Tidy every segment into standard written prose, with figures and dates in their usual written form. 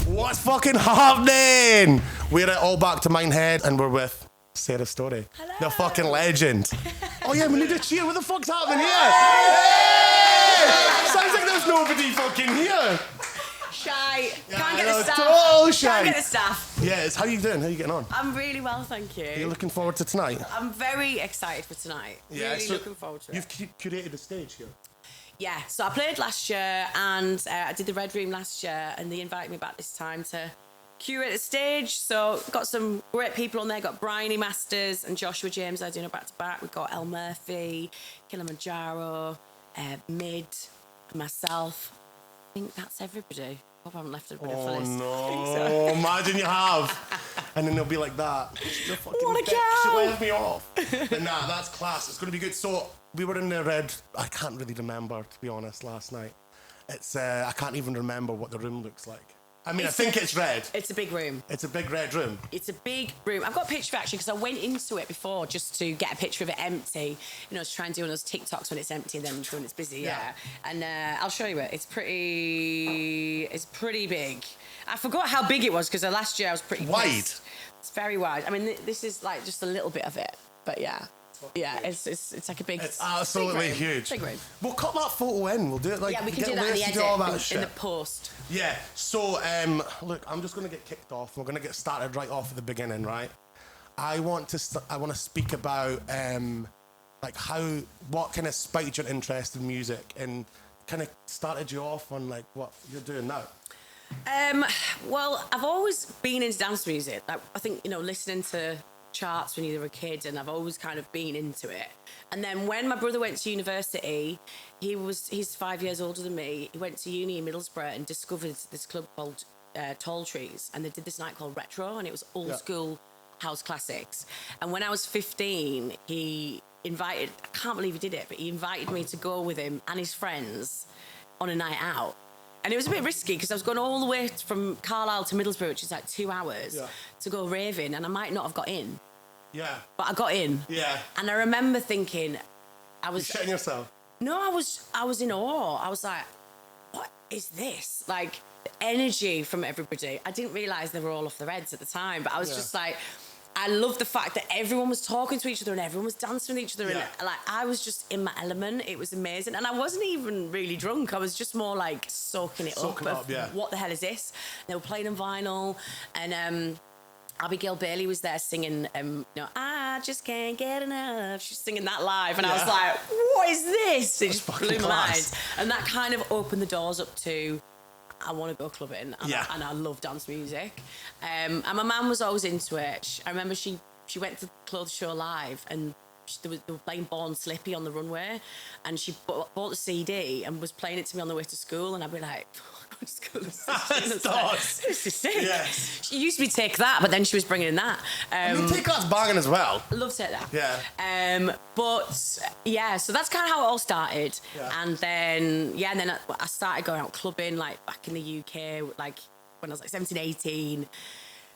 What's fucking happening? We're at All Back to Minehead and we're with Sarah Story. Hello. The fucking legend. Oh yeah, we need a cheer. What the fuck's happening here? Hey! Sounds like there's nobody fucking here. Shy. Yeah, Can't I get know, the staff. total shy. Can't get the staff. Yes, how you doing? How you getting on? I'm really well, thank you. Are you looking forward to tonight? I'm very excited for tonight. Really looking forward to it. You've curated the stage here. Yeah, so I played last year and I did the Red Room last year and they invited me back this time to curate the stage. So got some great people on there. Got Bryony Masters and Joshua James are doing a back-to-back. We've got El Murphy, Kilimanjaro, Mid, and myself. I think that's everybody. Hope I haven't left everybody off the list. Oh So. no, imagine you have. And then they'll be like that. You're fucking What a bitch, cow. you left me off. But nah, that's class. It's going to be good. So we were in the Red, I can't really remember, to be honest, last night. It's, I can't even remember what the room looks like. I mean, I think it's red. It's a big room. It's a big red room. It's a big room. I've got a picture actually because I went into it before just to get a picture of it empty. You know, to try and do one of those TikToks when it's empty and then when it's busy. Yeah. And I'll show you it. It's pretty big. I forgot how big it was because last year I was pretty wide. pissed. It's very wide. I mean, this is like just a little bit of it, but yeah. Yeah, it's like a big. It's absolutely big room. huge. Big room. We'll cut that photo in. We'll do it like. Yeah, we can get do that in the Liz to edit, do all that in the shit. post. Yeah. So look, I'm just gonna get kicked off. We're gonna get started right off at the beginning, right? I want to speak about like what kind of spiked your interest in music and kind of started you off on like what you're doing now. Well, I've always been into dance music. Like, I think, you know, listening to charts when you were a kid, and I've always kind of been into it. And then when my brother went to university, he's 5 years older than me. He went to uni in Middlesbrough and discovered this club called Tall Trees, and they did this night called Retro, and it was old school house classics. And when I was 15, he invited, I can't believe he did it, but he invited me to go with him and his friends on a night out. And it was a bit risky because I was going all the way from Carlisle to Middlesbrough, which is like 2 hours, to go raving, and I might not have got in. Yeah. But I got in. Yeah. And I remember thinking, I was... You're shitting yourself. No, I was in awe. I was like, what is this? Like, the energy from everybody. I didn't realise they were all off their heads at the time, but I was just like... I loved the fact that everyone was talking to each other and everyone was dancing with each other. And like, I was just in my element. It was amazing. And I wasn't even really drunk. I was just more like soaking it up. What the hell is this? They were playing on vinyl. And Abigail Bailey was there singing, you know, I just can't get enough. She was singing that live. And I was like, what is this? It just blew my mind. And that kind of opened the doors up to... I want to go clubbing, and I love dance music. And my mum was always into it. I remember she went to the clothes show live, and they were playing Born Slippy on the runway, and she bought the CD and was playing it to me on the way to school, and I'd be like, I'm going to school. This is sick. Yes. She used to be Take That, but then she was bringing in that. I mean, Take That's banging as well. I love Take That. Yeah. But yeah, so that's kind of how it all started. Yeah. And then I started going out clubbing like back in the UK, like when I was like 17, 18.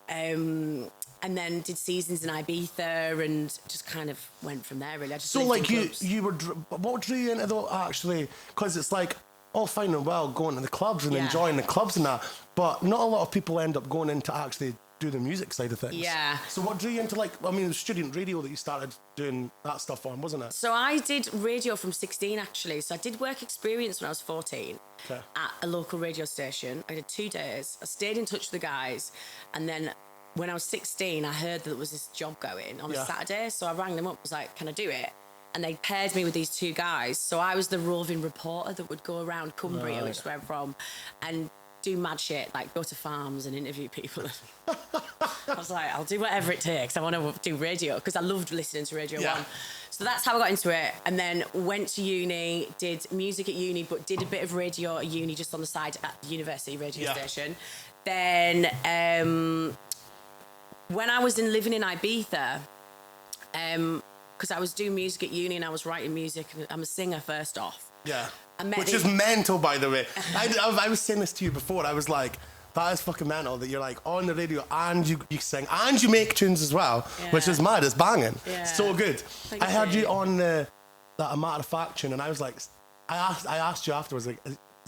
And then did seasons in Ibiza and just kind of went from there really. I just so like you were, what drew you into though actually? Because it's like all fine and well going to the clubs and enjoying the clubs and that, but not a lot of people end up going into actually do the music side of things. Yeah. So what drew you into like, I mean, it was student radio that you started doing that stuff on, wasn't it? So I did radio from 16 actually. So I did work experience when I was 14 at a local radio station. I did 2 days. I stayed in touch with the guys, and then when I was 16, I heard that there was this job going on a Saturday. So I rang them up, was like, can I do it? And they paired me with these 2 guys. So I was the roving reporter that would go around Cumbria, which is where I'm from, and do mad shit, like go to farms and interview people. I was like, I'll do whatever it takes. I want to do radio because I loved listening to Radio 1. So that's how I got into it. And then went to uni, did music at uni, but did a bit of radio at uni just on the side at the university radio station. Then when I was living in Ibiza, because I was doing music at uni and I was writing music, and I'm a singer first off. Yeah. Which is mental, by the way. I was saying this to you before. I was like, that is fucking mental that you're like on the radio and you sing and you make tunes as well, which is mad. It's banging. Yeah. So good. Thank I heard you on that A Matter of Fact tune, and I was like, I asked you afterwards, like, is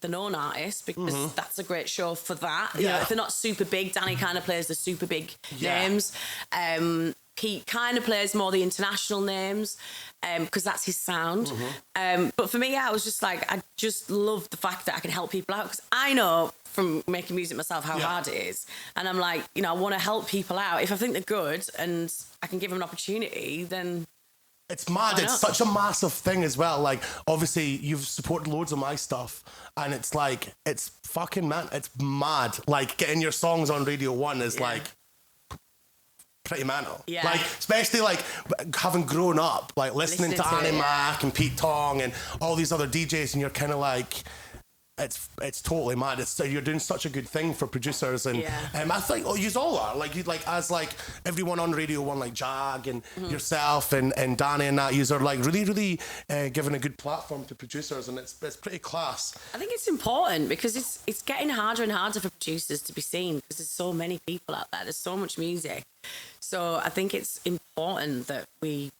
the known artists because that's a great show for that. You know, if they're not super big, Danny kind of plays the super big names. Pete kind of plays more the international names because that's his sound. But for me, I was just like, I just love the fact that I can help people out because I know from making music myself how hard it is. And I'm like, you know, I want to help people out. If I think they're good and I can give them an opportunity, then... It's mad. It's such a massive thing as well. Like, obviously, you've supported loads of my stuff, and it's like, it's fucking man. It's mad. Like, getting your songs on Radio 1 is like pretty mental. Yeah. Like, especially like having grown up, like listening to Annie Mac and Pete Tong and all these other DJs, and you're kind of like, it's totally mad. You're doing such a good thing for producers, and I think you all are as everyone on Radio 1, like Jag and yourself and Danny and that. You are like really giving a good platform to producers, and it's pretty class. I think it's important because it's getting harder and harder for producers to be seen because there's so many people out there. There's so much music. So I think it's important that we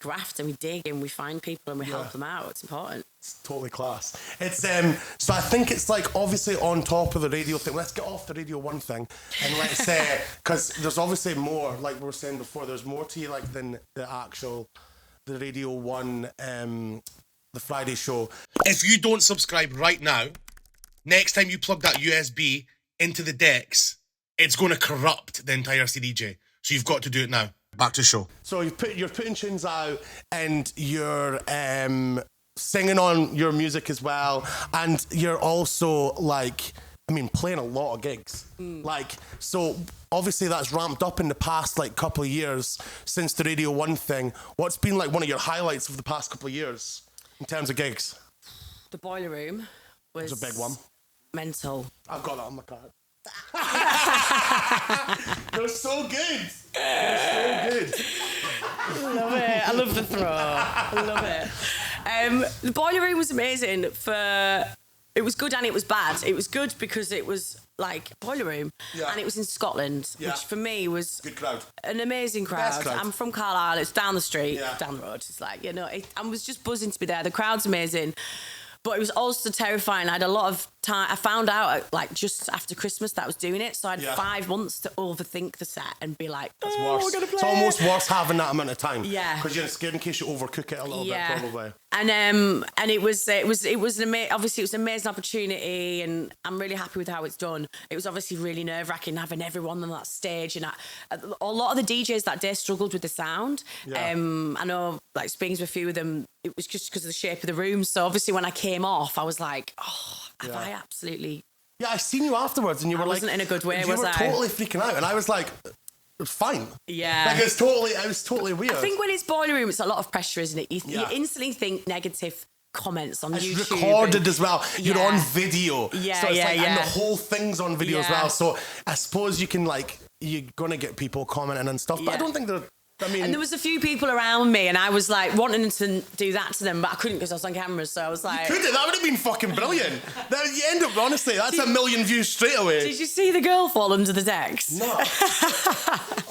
graft and we dig and we find people and we help them out. It's important. It's totally class. It's so I think it's like obviously on top of the radio thing. Let's get off the Radio 1 thing and let's say because there's obviously more, like we were saying before, there's more to you like than the Radio 1 the Friday show. If you don't subscribe right now, next time you plug that USB into the decks, it's going to corrupt the entire CDJ. So you've got to do it now. Back to the show. So you're putting tunes out and you're singing on your music as well. And you're also like, playing a lot of gigs. Like, so obviously that's ramped up in the past like couple of years since the Radio 1 thing. What's been like one of your highlights of the past couple of years in terms of gigs? The Boiler Room was a big one. Mental. I've got that on my card. You're so good. You're so good. I love it. I love the throw. I love it. The Boiler Room was amazing. It was good and it was bad. It was good because it was like Boiler Room and it was in Scotland, which for me was good crowd. An amazing crowd. I'm from Carlisle. It's down the street, down the road. It's like, I was just buzzing to be there. The crowd's amazing. But it was also terrifying. I had a lot of time. I found out like just after Christmas that I was doing it. So I had 5 months to overthink the set and be like, it's worse. We're gonna play it's almost worse having that amount of time. Yeah. Because you're scared in case you overcook it a little bit probably. And it was obviously it was an amazing opportunity and I'm really happy with how it's done. It was obviously really nerve-wracking having everyone on that stage and a lot of the DJs that day struggled with the sound. I know like speaking to a few of them, it was just because of the shape of the room. So obviously when I came off, I was like, have I absolutely... Yeah, I seen you afterwards and you were like... I wasn't in a good way, was I? You were totally freaking out and I was like... Fine. Yeah. Like I was totally weird. I think when it's Boiler Room, it's a lot of pressure, isn't it? You instantly think negative comments on YouTube. It's recorded as well. You're on video. Yeah, so it's and the whole thing's on video as well. So I suppose you can you're gonna get people commenting and stuff, but I don't think they're... and there was a few people around me and I was like wanting to do that to them, but I couldn't because I was on camera, so I was like... You could have, that would have been fucking brilliant. You end up, honestly, that's 1 million views straight away. Did you see the girl fall under the decks? No.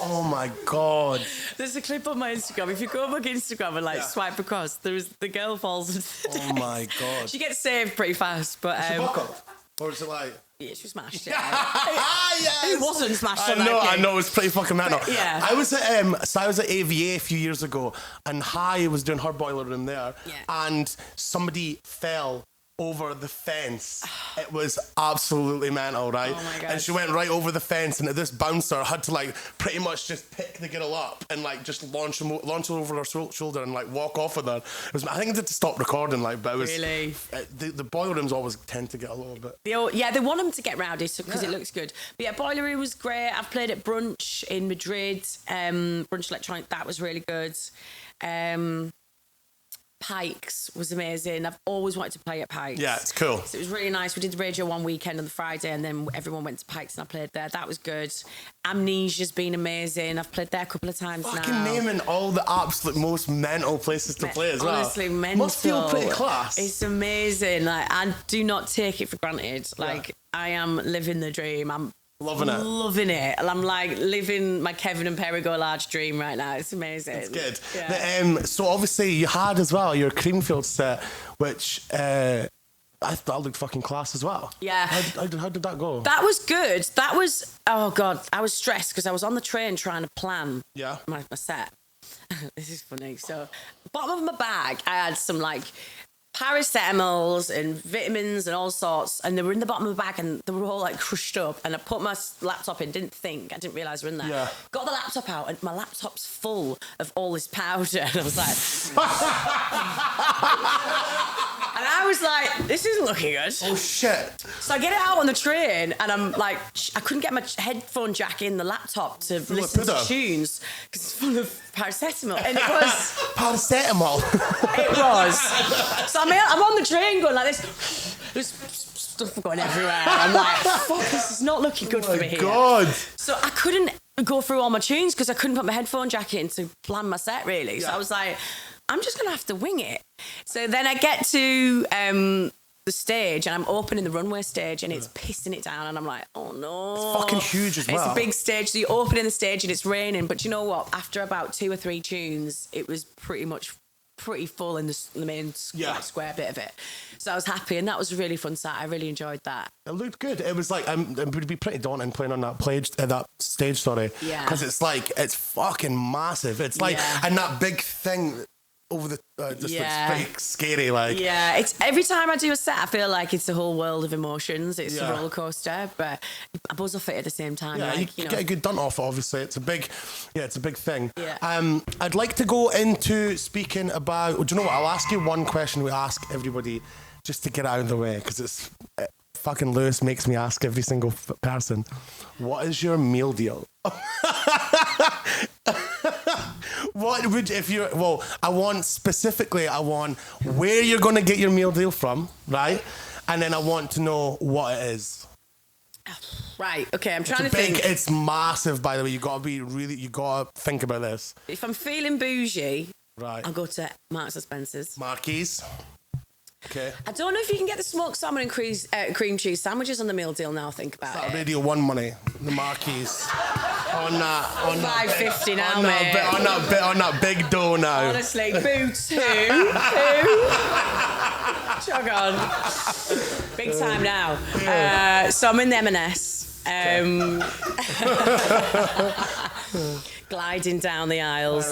Oh my God. There's a clip on my Instagram. If you go back Instagram and swipe across, the girl falls under the decks. Oh my God. She gets saved pretty fast, but... Is she buckled? Or is it like... Yeah, she was smashed. Yes. Who wasn't smashed? I know, it was pretty fucking mental. Yeah. I was at AVA a few years ago, and Hi was doing her Boiler Room there, and somebody fell over the fence. It was absolutely mental, right? Oh my God. And she went right over the fence, and this bouncer had to pretty much just pick the girl up and just launch her over her shoulder and walk off with her. I think I did to stop recording, but it was really the Boiler Rooms always tend to get a little bit. They want them to get rowdy because it looks good. But yeah, Boiler Room was great. I've played at Brunch in Madrid. Brunch Electronic, that was really good. Pikes was amazing. I've always wanted to play at Pikes. Yeah, it's cool. So it was really nice. We did the Radio 1 weekend on the Friday and then everyone went to Pikes and I played there. That was good. Amnesia's been amazing. I've played there a couple of times Fucking now. naming all the absolute most mental places to play as well. Honestly, mental. Must feel pretty class. It's amazing. I do not take it for granted. I am living the dream. I'm loving it. And I'm living my Kevin and Perry Go Large dream right now. It's amazing. It's good. Yeah. So obviously you had as well your Creamfield set, which I thought it looked fucking class as well. Yeah. How did that go? That was good. That was, oh God, I was stressed because I was on the train trying to plan my set. This is funny. So, bottom of my bag, I had some like paracetamols and vitamins and all sorts, and they were in the bottom of the bag and they were all like crushed up, and I put my laptop in, I didn't realise they were in there. Yeah. Got the laptop out and my laptop's full of all this powder, and I was like... And I was like, this isn't looking good. Oh, shit. So I get it out on the train, and I'm like, I couldn't get my headphone jack in the laptop to listen to tunes because it's full of paracetamol. And it was... Paracetamol? It was. So I'm on the train going like this. There's stuff going everywhere. I'm like, fuck, this is not looking good for me here. God. So I couldn't go through all my tunes because I couldn't put my headphone jack in to plan my set, really. So I was like... I'm just going to have to wing it. So then I get to the stage, and I'm opening the runway stage, and it's pissing it down, and I'm like, oh no. It's fucking huge as well. It's a big stage, so you're opening the stage and it's raining, but you know what? After about 2 or 3 tunes, it was pretty full in the main square bit of it. So I was happy, and that was a really fun set. I really enjoyed that. It looked good. It was like, it would be pretty daunting playing on that stage, sorry. Yeah. Because it's like, it's fucking massive. It's like, and that big thing over the, looks pretty scary, like. Yeah, it's every time I do a set, I feel like it's a whole world of emotions. It's a roller coaster, but I buzz off it at the same time. Yeah, like, you get a good done off, obviously. It's a big thing. Yeah. I'd like to go into speaking about, do you know what, I'll ask you one question we ask everybody just to get out of the way, because fucking Lewis makes me ask every single person, what is your meal deal? What would, I want where you're going to get your meal deal from, right? And then I want to know what it is. Right, okay, I'm trying to think. It's massive, by the way. You got to think about this. If I'm feeling bougie, right, I'll go to Marks and Spencer's. Marquis. Okay. I don't know if you can get the smoked salmon and cream cheese sandwiches on the meal deal now. Think about it. Radio 1 money, the Marquis. on $5.50 now, mate. On that big dough now. Honestly, boots who? Jog on. Big time now. So I'm in the M&S. Gliding down the aisles.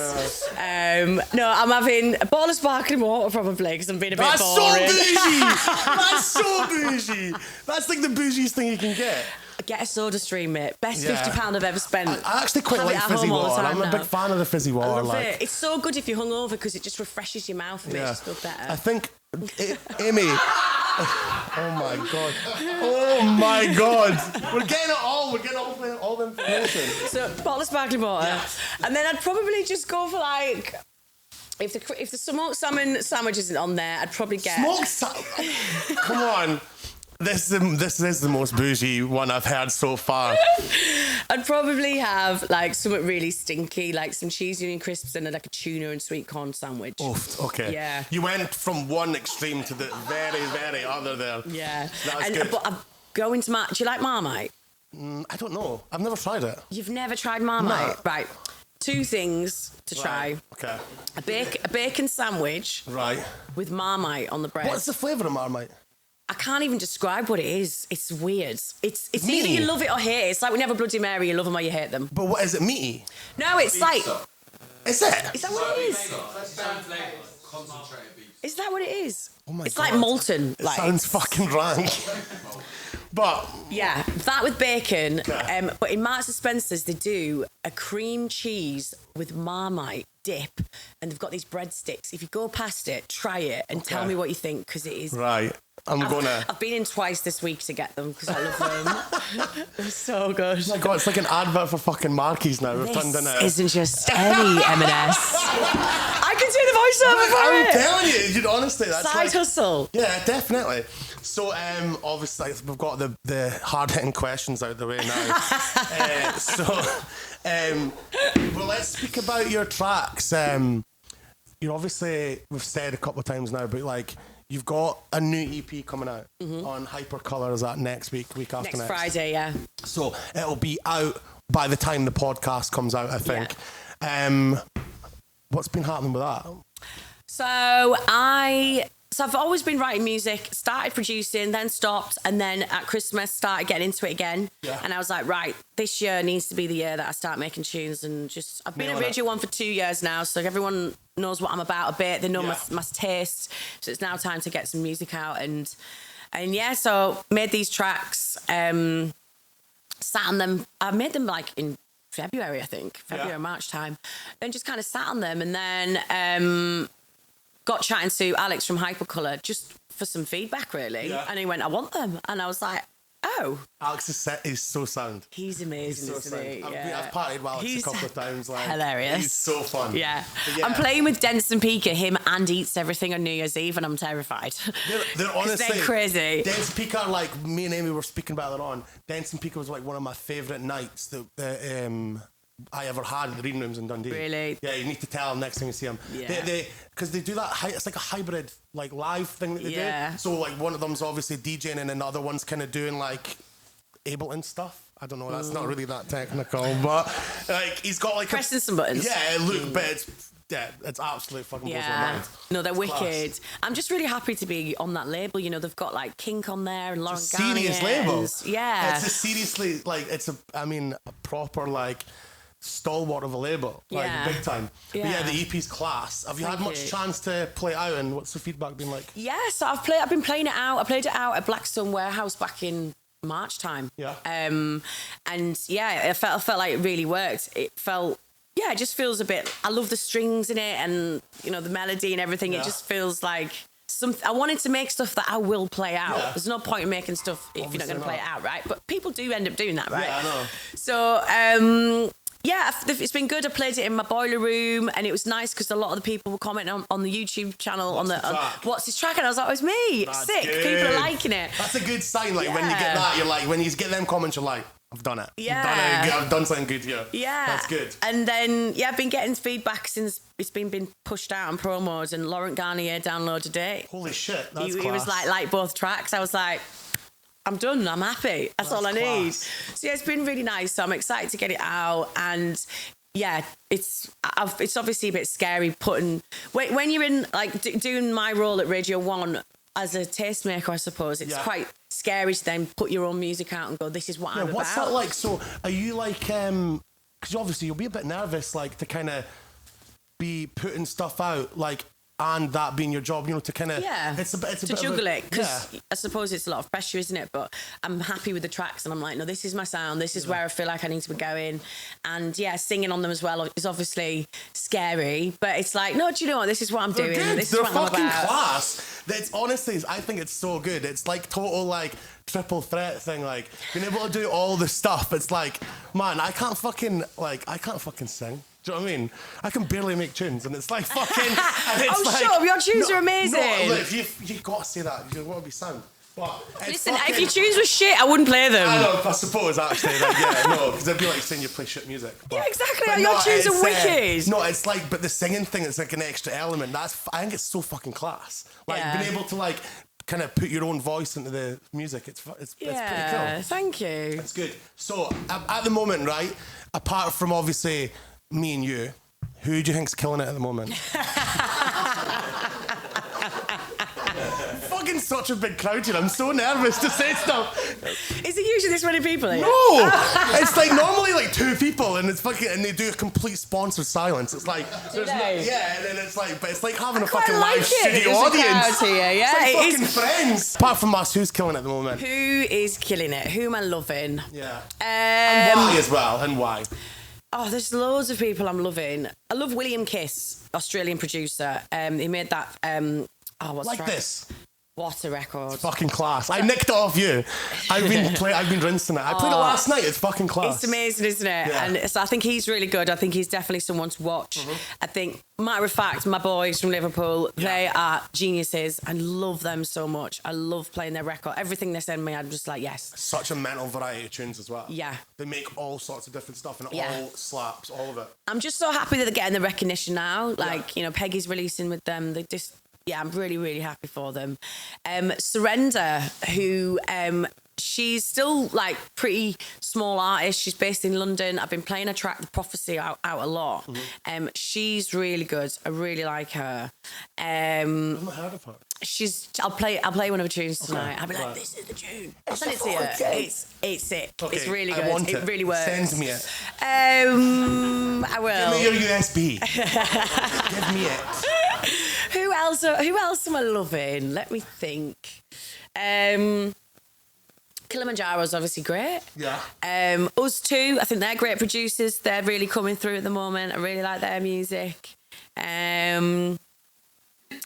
No, I'm having a bottle of sparkling water probably because I'm being a bit boring. That's so bougie. That's like the bougiest thing you can get. Get a soda stream, mate. Best £50 I've ever spent. I actually quite like fizzy water. I'm a big fan of the fizzy water. I love it. It's so good if you're hungover because it just refreshes your mouth and makes you feel better. I think, Amy... Oh my god. We're getting it all. We're getting all the information. So, bottle of sparkling water. And then I'd probably just go for like... If the smoked salmon sandwich isn't on there, I'd probably get... Smoked salmon? Come on. This is the most bougie one I've had so far. I'd probably have like something really stinky, like some cheese onion crisps and like a tuna and sweet corn sandwich. Oh, okay. Yeah. You went from one extreme to the very, very other there. Yeah. That's good. But I'm going to do you like Marmite? I don't know. I've never tried it. You've never tried Marmite? No. Right. 2 things to try. Okay. A bacon sandwich. Right. With Marmite on the bread. What's the flavour of Marmite? I can't even describe what it is. It's weird. It's either you love it or hate it. It's like when you have a Bloody Mary, you love them or you hate them. But what is it, meaty? No, it's like... Is it? Is that what it is? Is that what it is? Oh my God. It's like molten. It sounds fucking rank. But... Yeah, that with bacon. But in Marks and Spencer's, they do a cream cheese with Marmite dip, and they've got these breadsticks. If you go past it, try it and tell me what you think, because it is... Right. I've been in twice this week to get them because I love them. They're so good. Oh my God, it's like an advert for fucking Marquis now. We've turned in it. Isn't just any M&S. I can do the voiceover for it. I'm telling you, honestly, that's Side hustle. Yeah, definitely. So, obviously, we've got the hard-hitting questions out of the way now. Well, let's speak about your tracks. You're obviously, we've said a couple of times now, but like, you've got a new EP coming out on Hypercolour. Is that next week after next? Friday, yeah. So it'll be out by the time the podcast comes out, I think. Yeah. What's been happening with that? So I So I've always been writing music, started producing, then stopped, and then at Christmas started getting into it again. Yeah. And I was like, right, this year needs to be the year that I start making tunes. And just, I've been at Radio 1 for 2 years now, so everyone knows what I'm about a bit. They know my taste. So it's now time to get some music out. And yeah, so made these tracks, sat on them. I made them like in February, I think, March time. Then just kind of sat on them, and then got chatting to Alex from Hypercolour just for some feedback, really. Yeah. And he went, I want them. And I was like, oh. Alex's set is so sound. He's amazing, isn't he? I've partied with Alex a couple of times. Like, hilarious. He's so fun. Yeah. I'm playing with Denson Peaker, him and Eats Everything on New Year's Eve, and I'm terrified. They're honestly... they're crazy. Denson Peaker, like, me and Amy were speaking about it on. Denson Peaker was, like, one of my favourite nights that I ever had in the reading rooms in Dundee. Really? Yeah, you need to tell them next time you see them. Yeah. Because they do that, it's like a hybrid, like, live thing that they do. So, like, one of them's obviously DJing and another one's kind of doing, like, Ableton stuff. I don't know, that's not really that technical, but, like, he's got, like... Pressing some buttons. Yeah, look, but it's absolutely fucking blows my mind. No, they're wicked. Class. I'm just really happy to be on that label. You know, they've got like Kink on there and Lauren Garnier. Serious label. Yeah. It's a seriously, like, a proper, like, stalwart of a label, like, big time. Yeah. But yeah, the EP's class. Have you had much chance to play it out, and what's the feedback been like? Yeah, so I've been playing it out. I played it out at Blackstone Warehouse back in March time. Yeah. And yeah, I felt like it really worked. It felt... Yeah, it just feels a bit... I love the strings in it and, you know, the melody and everything. Yeah. It just feels like... I wanted to make stuff that I will play out. Yeah. There's no point in making stuff if you're not going to play it out, right? But people do end up doing that, right? Yeah, I know. So, yeah, it's been good. I played it in my boiler room, and it was nice because a lot of the people were commenting on the YouTube channel what's this track? And I was like, oh, it's me. That's sick. Good. People are liking it. That's a good sign. Like, when you get that, you're like... When you get them comments, you're like... I've done it. Yeah. I've done something good here. Yeah. That's good. And then, I've been getting feedback since it's been pushed out on promos, and Laurent Garnier downloaded it. Holy shit, that's He was like both tracks. I was like, I'm done, I'm happy. That's all I need. So yeah, it's been really nice. So I'm excited to get it out. And yeah, it's obviously a bit scary when you're in, like, doing my role at Radio 1 as a tastemaker, I suppose, it's quite scary to then put your own music out and go, this is what I'm about. What's that like? So are you like, because obviously you'll be a bit nervous, like, to kind of be putting stuff out, like, and that being your job, you know, to kind of... Yeah, it's to juggle it, because I suppose it's a lot of pressure, isn't it? But I'm happy with the tracks, and I'm like, no, this is my sound, this is where I feel like I need to be going. And yeah, singing on them as well is obviously scary, but it's like, no, do you know what? This is what I'm doing. Good. This They're is what I'm fucking about. class. That's honestly, I think it's so good. It's like total, like, triple threat thing, like, being able to do all the stuff. It's like, man, I can't fucking sing. Do you know what I mean? I can barely make tunes, and it's like fucking... And it's shut up, your tunes are amazing. No, look, you've got to say that. You want to be sound. But listen, if your tunes were shit, I wouldn't play them. I know, I suppose, actually. Like, because it'd be like saying you play shit music. But, yeah, exactly. Your tunes are wicked. No, it's like, but the singing thing, it's like an extra element. I think it's so fucking class. Like, being able to, like, kind of put your own voice into the music, it's pretty cool. Thank you. It's good. So, at the moment, right, apart from obviously... me and you, who do you think's killing it at the moment? Fucking such a big crowd here. I'm so nervous to say stuff. Is it usually this many people here? No! It's like normally like 2 people, and it's fucking, and they do a complete sponsored silence. It's like, and then it's like, but it's like having a fucking live studio audience. Here, yeah. It's like fucking friends. Apart from us, who's killing it at the moment? Who is killing it? Who am I loving? Yeah. And why as well, and why? Oh, there's loads of people I'm loving. I love William Kiss, Australian producer. He made that. What's like this? What a record! It's fucking class. I nicked it off you. I've been rinsing it. I played it last night. It's fucking class. It's amazing, isn't it? Yeah. And so I think he's really good. I think he's definitely someone to watch. Mm-hmm. I think, matter of fact, my boys from Liverpool, they are geniuses. I love them so much. I love playing their record. Everything they send me, I'm just like, yes. Such a mental variety of tunes as well. Yeah. They make all sorts of different stuff, and it all slaps, all of it. I'm just so happy that they're getting the recognition now. Like, you know, Peggy's releasing with them. They just... Yeah, I'm really, really happy for them. Surrender, who she's still like pretty small artist. She's based in London. I've been playing her track The Prophecy out a lot. She's really good. I really like her. I've not heard of her. I'll play one of her tunes tonight. I'll be like, this is the tune. I'll send it to you. It's sick. Okay, it's really good. I want it really works. Send me it. I will. Give me your USB. Give me it. Who else am I loving? Let me think. Kilimanjaro's obviously great. Yeah. Us too. I think they're great producers. They're really coming through at the moment. I really like their music.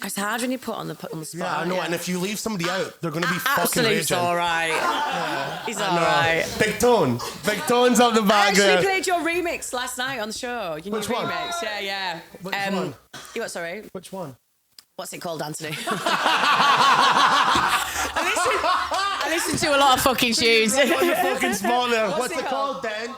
It's hard when you put on the spot. Yeah, I know. And if you leave somebody out, they're going to be fucking raging. He's all right. Yeah. He's all right. Big Tone. Big Tone's up the back. I actually played your remix last night on the show. Your Which new one? remix. Yeah. Which one? You what? Sorry. Which one? What's it called, Anthony? I listen to a lot of fucking tunes. On the fucking spot there. What's it called, Dan?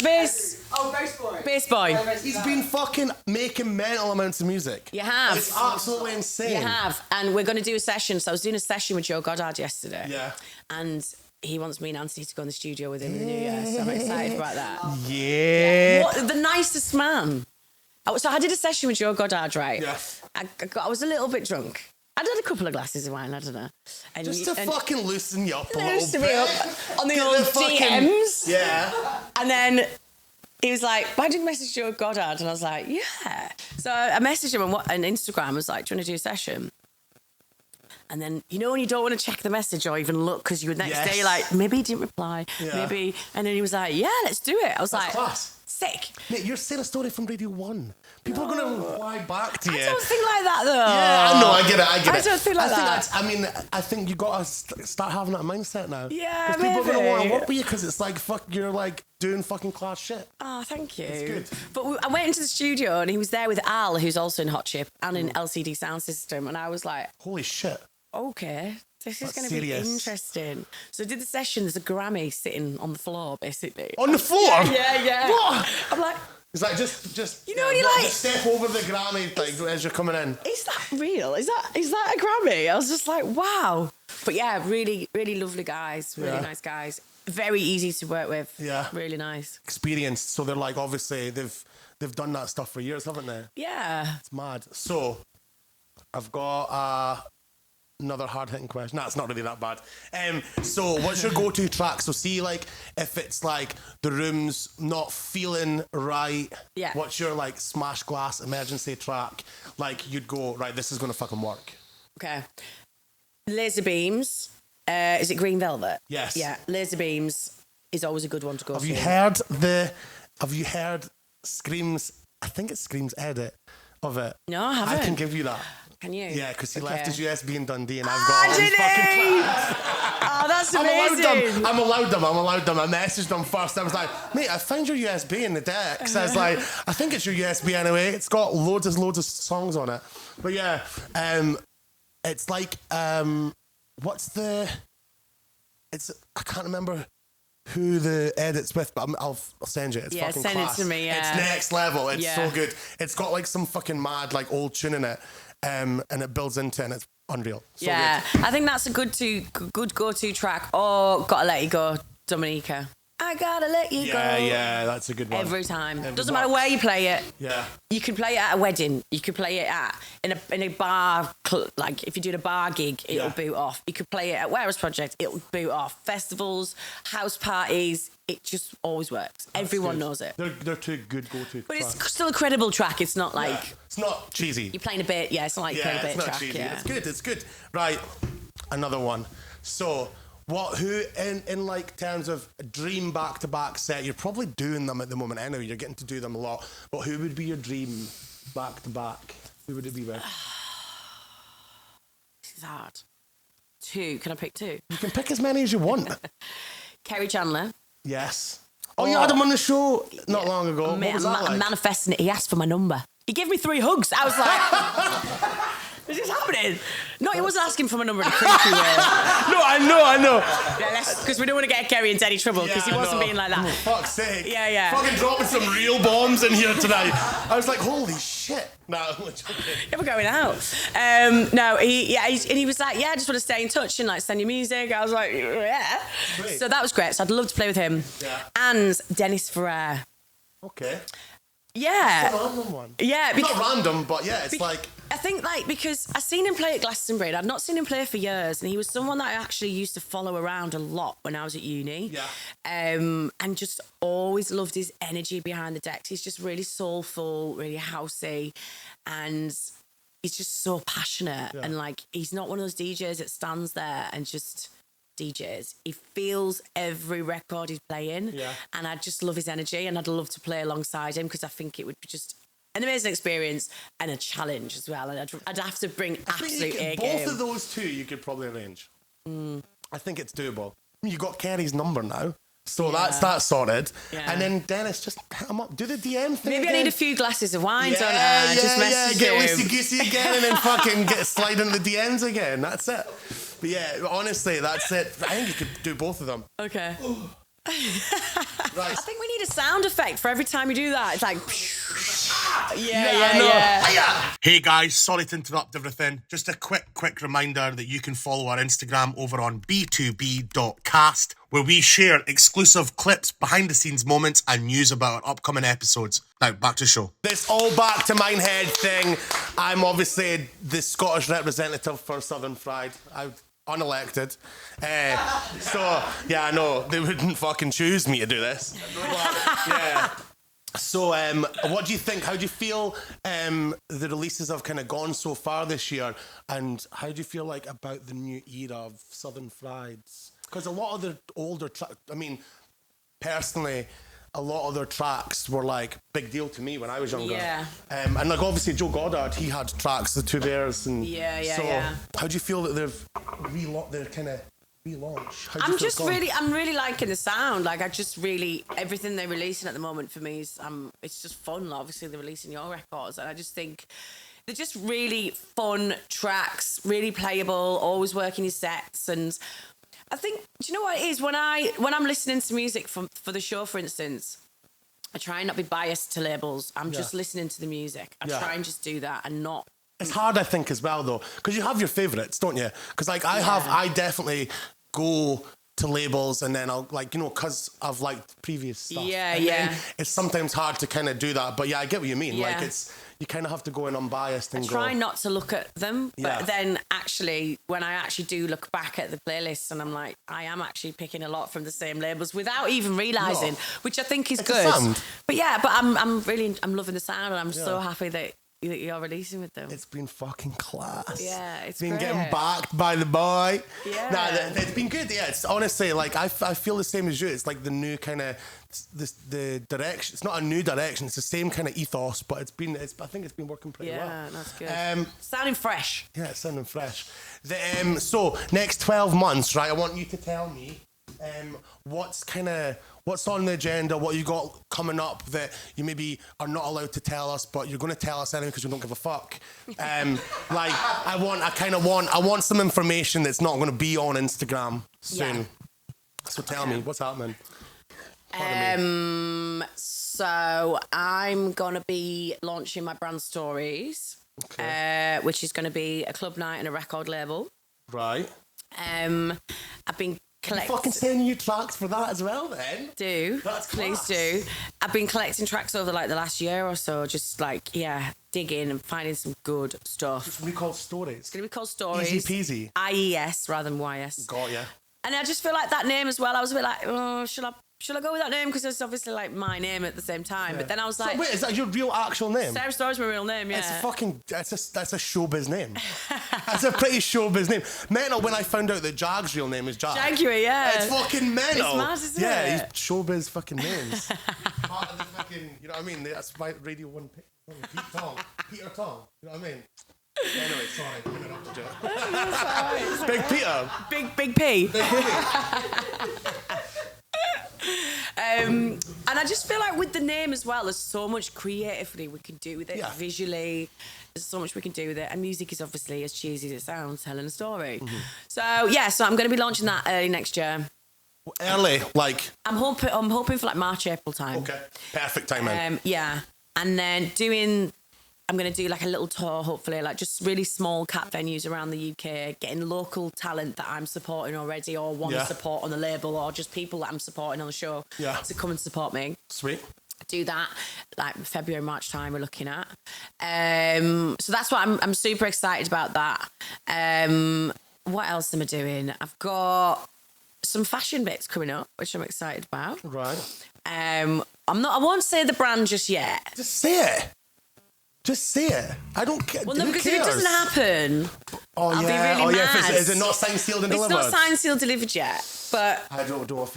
Bass. Oh, Bass Boy. Bass Boy. He's been fucking making mental amounts of music. You have. It's absolutely insane. You have. And we're going to do a session. So I was doing a session with Joe Goddard yesterday. Yeah. And he wants me and Anthony to go in the studio with him in the new year. So I'm excited about that. Yeah. What, the nicest man. So I did a session with Joe Goddard, right? Yeah. I was a little bit drunk. I'd had a couple of glasses of wine, I don't know. And Just to fucking loosen you up a little loosen me bit. up on the Get old fucking- DMs. Yeah. And then he was like, why did you message Joe Goddard? And I was like, yeah. So I messaged him on Instagram. I was like, do you want to do a session? And then, you know when you don't want to check the message or even look because you would next day, like, maybe he didn't reply, maybe. And then he was like, yeah, let's do it. I was like, class. Sick. Mate, you're saying a story from Radio 1. People are going to reply back to you. I don't think like that, though. Yeah, I know, I get it. I don't think like that. I think you got to start having that mindset now. Yeah, people are going to want to maybe. work with you because it's like, you're like doing fucking class shit. Oh, thank you. It's good. But I went into the studio and he was there with Al, who's also in Hot Chip and in LCD Sound System. And I was like, holy shit. Okay, this is going to be serious. interesting. So I did the session. There's a Grammy sitting on the floor, basically. On the floor? Yeah. What? I'm like, It's like just you know when you like just step over the Grammy like as you're coming in. Is that real? Is that a Grammy? I was just like, wow. But yeah, really, really lovely guys. Really nice guys. Very easy to work with. Yeah. Really nice. Experienced. So they're like, obviously they've done that stuff for years, haven't they? Yeah. It's mad. So I've got another hard-hitting question. No, it's not really that bad. So what's your go-to track? So see, like, if it's like the room's not feeling right, what's your like smash glass emergency track? Like you'd go, right, this is gonna fucking work. Okay. Laser Beams. Is it Green Velvet? Yes. Yeah. Laser Beams is always a good one to go Have to. you heard Scream's, I think it's Scream's edit of it? No, I haven't. I can give you that. Can you? Yeah, because he left his USB in Dundee and I've got all his did fucking he? tracks. Oh, that's amazing. I'm allowed them. I messaged them first. I was like, mate, I found your USB in the decks. I was like, I think it's your USB anyway. It's got loads of songs on it. But yeah, it's like, I can't remember who the edit's with, but I'll send you. It's fucking send class. it to me, yeah. It's next level. It's Yeah. so good. It's got like some fucking mad like old tune in it. And it builds into it and it's unreal. So yeah, good. I think that's a good go-to track. Or Gotta Let You Go, Dominica. I gotta let you go. Yeah, that's a good one. Every time. Every Doesn't box. matter where you play it. Yeah. You can play it at a wedding. You could play it in a bar, like if you're doing a bar gig, it'll boot off. You could play it at Wearers Project, it'll boot off. Festivals, house parties, it just always works. Everyone knows it. They're two good go-to But tracks. it's still a credible track. It's not like... Yeah. It's not cheesy. You're playing a bit, it's not like you're playing a bit it's not track. cheesy. Yeah. It's good. Right, another one. So, who in like terms of a dream back-to-back set, you're probably doing them at the moment anyway, you're getting to do them a lot, but who would be your dream back-to-back? Who would it be with? This is hard. 2. Can I pick 2? You can pick as many as you want. Kerry Chandler. Yes. Oh, you had him on the show not long ago. Mate, what was that like? I'm manifesting it. He asked for my number. He gave me 3 hugs. I was like, is this happening? No, he wasn't asking for my number in a creepy way. No, I know. I know. Yeah, because we don't want to get Gary into any trouble because he wasn't being like that. For fuck's sake. Yeah. Fucking dropping some real bombs in here tonight. I was like, holy shit. No, I'm joking. Yeah, we're going out. No, he was like, I just want to stay in touch and like send you music. I was like, yeah. Great. So that was great. So I'd love to play with him. Yeah. And Dennis Ferrer. Okay. Yeah. It's a random one. Yeah. Not random, but yeah, it's like... I think because I seen him play at Glastonbury and I'd not seen him play for years, and he was someone that I actually used to follow around a lot when I was at uni. Yeah. And just always loved his energy behind the decks. He's just really soulful, really housey, and he's just so passionate. Yeah. And like, he's not one of those DJs that stands there and just DJs. He feels every record he's playing. Yeah. And I just love his energy, and I'd love to play alongside him because I think it would be just an amazing experience and a challenge as well. And I'd have to bring absolute A game. Both of those two you could probably arrange. I think it's doable. You got Kerry's number now, so that's sorted. Yeah. And then Dennis, just hit him up. Do the DM thing. Maybe again. I need a few glasses of wine, don't I? Just message get him. loosey-goosey again and then fucking slide into the DMs again. That's it. But yeah, honestly, that's it. I think you could do both of them. Okay. Right. I think we need a sound effect for every time you do that. It's like... Yeah. Hey guys, sorry to interrupt everything. Just a quick reminder that you can follow our Instagram over on b2b.cast, where we share exclusive clips, behind the scenes moments, and news about our upcoming episodes. Now, back to the show. This all back to Minehead thing. I'm obviously the Scottish representative for Southern Fried. I'm unelected. So, yeah, I know, they wouldn't fucking choose me to do this. But, yeah. So, what do you think? How do you feel the releases have kind of gone so far this year? And how do you feel like about the new era of Southern Frieds? Because a lot of the older tracks, I mean, personally, a lot of their tracks were like big deal to me when I was younger. Yeah. And like obviously Joe Goddard, he had tracks, The Two Bears, and so how do you feel that they've kind of relaunch? How do you feel I'm really liking the sound. Like, I just really, everything they're releasing at the moment for me is, it's just fun. Obviously, they're releasing your records, and I just think they're just really fun tracks, really playable, always working your sets. And I think, do you know what it is? When I'm listening to music for the show, for instance, I try and not be biased to labels. I'm just listening to the music. I try and just do that and not. It's hard, I think, as well, though, because you have your favourites, don't you? Because, like, I definitely go to labels and then I'll, like, you know, because I've liked previous stuff. Then it's sometimes hard to kind of do that. But, yeah, I get what you mean. Yeah. Like, you kind of have to go in unbiased and try not to look at them. But Yeah. then, actually, when I actually do look back at the playlist and I'm like, I am actually picking a lot from the same labels without even realising, which I think is It's a good. sound. But, yeah, but I'm loving the sound, and I'm so happy that you're releasing with them. It's been fucking class. Yeah, it's been great. getting backed by the boy. Yeah. Nah, it's been good. Yeah, it's honestly like I feel the same as you. It's like the new kind of the direction. It's not a new direction. It's the same kind of ethos, but I think it's been working pretty well. Yeah, that's good. Sounding fresh. Yeah, it's sounding fresh. So next 12 months, right? I want you to tell me what's on the agenda, what you got coming up that you maybe are not allowed to tell us, but you're going to tell us anyway because you don't give a fuck. Like I want some information that's not going to be on Instagram soon. Yeah. So tell me, what's happening? So I'm gonna be launching my brand stories, which is gonna be a club night and a record label. Right. I've been collecting. Fucking sending you tracks for that as well, then. Please do. I've been collecting tracks over like the last year or so, just like digging and finding some good stuff. It's gonna be called Stories. It's gonna be called Stories. Easy peasy. IES rather than YS. Got ya. And I just feel like that name as well. I was a bit like, oh, should I go with that name? Because it's obviously like my name at the same time. But then I was like, wait, is that your real actual name? Sarah Story's my real name, yeah. That's a showbiz name. That's a pretty showbiz name. Mental when I found out that Jag's real name is Jag. Jaguar, yeah. It's fucking mental. It's mad, isn't yeah, it? he's showbiz fucking names. Part of the fucking, you know what I mean? That's why Radio 1 Peter Tong. You know what I mean? Anyway, sorry, I'm gonna have to do it. Big Peter. Big P. Big Peter. And And I just feel like with the name as well, there's so much creatively we can do with it, visually. There's so much we can do with it. And music is obviously, as cheesy as it sounds, telling a story. So I'm going to be launching that early next year. Early, like? I'm hoping for like March, April time. Okay, perfect timing. Yeah. And then I'm going to do like a little tour, hopefully, like just really small cat venues around the UK, getting local talent that I'm supporting already or want to support on the label, or just people that I'm supporting on the show to come and support me. Sweet. Do that like February, March time we're looking at. So that's what I'm super excited about that. What else am I doing? I've got some fashion bits coming up, which I'm excited about. Right. I won't say the brand just yet. Just say it. Just say it. I don't care. Well, no, because if it doesn't happen, I'll be really mad. Is it not signed, sealed, and delivered? It's not signed, sealed, delivered yet. But I don't know if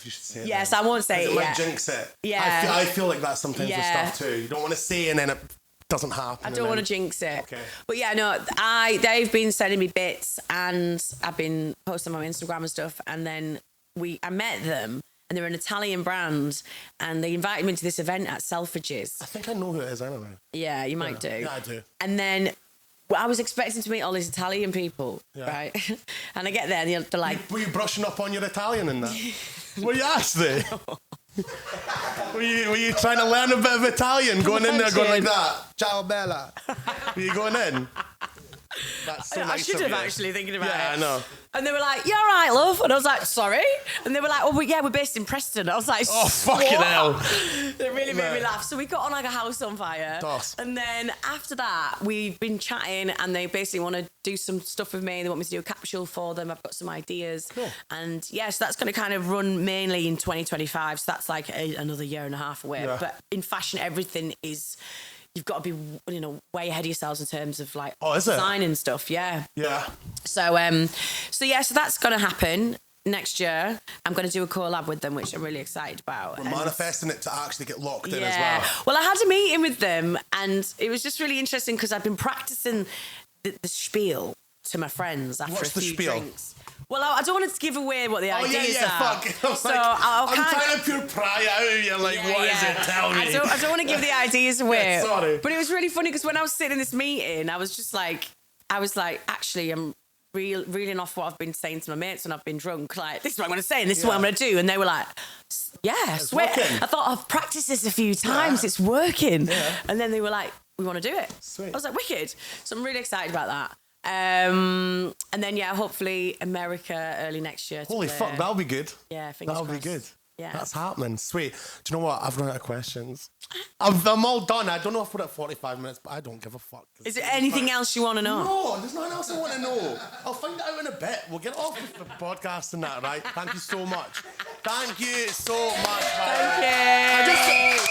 you should say it. Yes, I won't say it might yet. jinx it. Yeah. I feel like that sometimes with stuff too. You don't want to say and then it doesn't happen. I don't want to jinx it. Okay. But yeah, no, they've been sending me bits and I've been posting on my Instagram and stuff. And then I met them. And they're an Italian brand, and they invited me to this event at Selfridges. I think I know who it is anyway. Yeah, you might do. Yeah, I do. And then I was expecting to meet all these Italian people, right? And I get there, and they're like... Were you brushing up on your Italian in that? Were you actually? Were you trying to learn a bit of Italian, going in there going like that? Ciao, Bella. Were you going in? That's so nice. I should have actually, thinking about it. Yeah, I know. And they were like, "You all right, love?" And I was like, "Sorry." And they were like, "Oh, we're based in Preston." I was like, "Oh, fucking hell." They really made me laugh. So we got on like a house on fire. And then after that, we've been chatting, and they basically want to do some stuff with me. They want me to do a capsule for them. I've got some ideas. Cool. And so that's going to kind of run mainly in 2025. So that's like another year and a half away. Yeah. But in fashion, everything is... You've got to be, way ahead of yourselves in terms of like design and stuff. Yeah. Yeah. So that's going to happen next year. I'm going to do a collab with them, which I'm really excited about. We're manifesting it to actually get locked in as well. Well, I had a meeting with them, and it was just really interesting because I've been practicing the spiel to my friends after a few drinks. Well, I don't want to give away what the ideas are. Fuck. So I'm trying to pure pry out of you. Like, what is it? Tell me. I don't want to give the ideas away. Sorry. But it was really funny because when I was sitting in this meeting, I was like, actually, I'm reeling off what I've been saying to my mates when I've been drunk. Like, this is what I'm going to say and this is what I'm going to do. And they were like, yeah, swear. I thought, I've practiced this a few times. It's working. Yeah. And then they were like, we want to do it. Sweet. I was like, wicked. So I'm really excited about that. And then hopefully America early next year. Holy fuck, that'll be good. Yeah, fingers crossed. That'll be good. Yeah, that's happening. Sweet. Do you know what? I've run out of questions. I'm all done. I don't know if we're at 45 minutes, but I don't give a fuck. Is there anything else you want to know? No, there's nothing else I want to know. I'll find it out in a bit. We'll get off with the podcast and that, right? Thank you so much. Thank you so much, man. Thank you.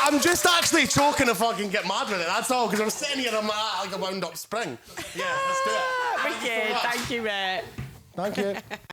I'm just actually choking to fucking get mad with it. That's all, because I'm sitting here and I'm like a wound up spring. Yeah, let's do it. Wicked. Thank you, mate. Thank you.